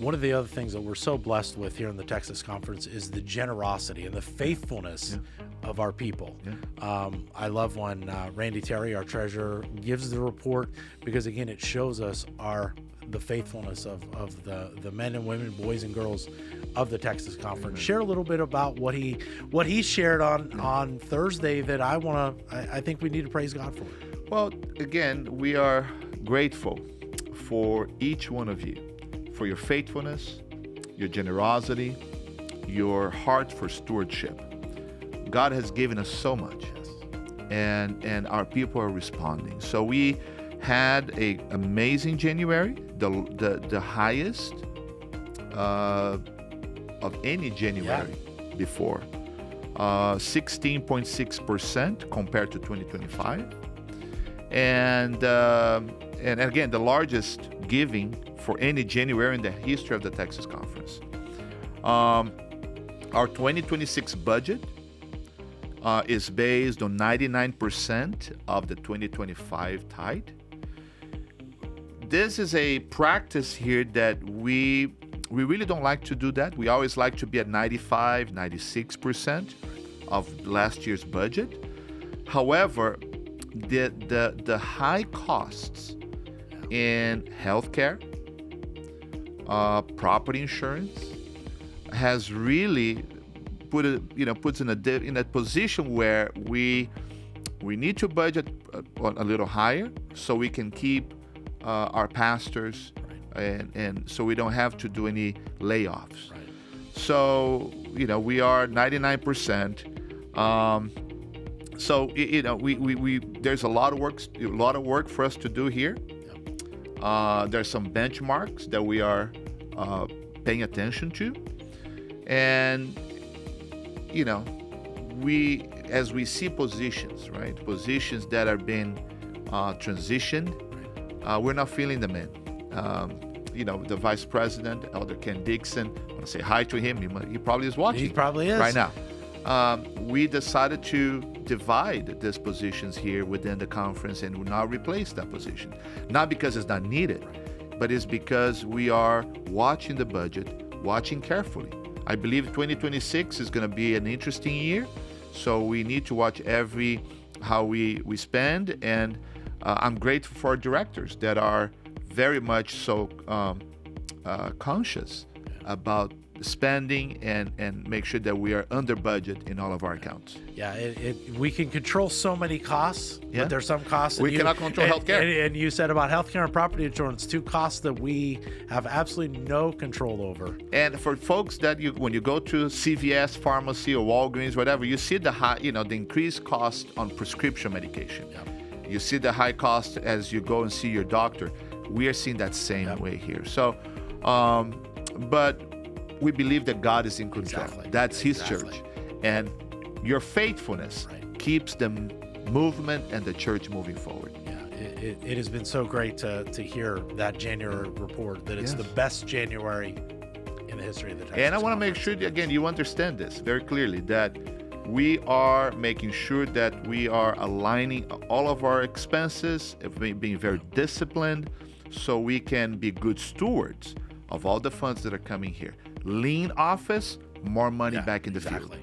one of the other things that we're so blessed with here in the Texas Conference is the generosity and the faithfulness of our people. I love when Randy Terry, our treasurer, gives the report, because again, it shows us the faithfulness of the men and women, boys and girls of the Texas Conference. Share a little bit about what he shared on Thursday that I think we need to praise God for. Well, again, we are grateful for each one of you, for your faithfulness, your generosity, your heart for stewardship. God has given us so much, and our people are responding. So we had an amazing January, the highest of any January before, 16.6% compared to 2025, and again, the largest giving for any January in the history of the Texas Conference. Our 2026 budget is based on 99% of the 2025 tithe. This is a practice here that we really don't like to do that. We always like to be at 95, 96% of last year's budget. However, the high costs in healthcare, property insurance, has really puts in a position where we need to budget a little higher so we can keep our pastors, and so we don't have to do any layoffs. So we are 99%. So we there's a lot of work for us to do here. There's some benchmarks that we are paying attention to, and as we see positions that are being transitioned, we're not filling them in. The vice president, Elder Ken Dixon, I want to say hi to him. He probably is watching. He probably is right now. We decided to divide these positions here within the conference and will not replace that position. Not because it's not needed, but it's because we are watching the budget, watching carefully. I believe 2026 is going to be an interesting year, so we need to watch how we spend, and I'm grateful for our directors that are very much so conscious about spending and make sure that we are under budget in all of our accounts. We can control so many costs, but there's some costs we cannot control healthcare. And you said about healthcare and property insurance, two costs that we have absolutely no control over. And for folks that when you go to CVS pharmacy or Walgreens, whatever, you see the increased cost on prescription medication. You see the high cost as you go and see your doctor. We are seeing that same way here. So, but we believe that God is in control. That's His church. And your faithfulness keeps the movement and the church moving forward. It has been so great to hear that January report, that it's the best January in the history of the Texas And I want to make sure, again, you understand this very clearly, that we are making sure that we are aligning all of our expenses, being very disciplined, so we can be good stewards of all the funds that are coming here. Lean office, more money back in the field.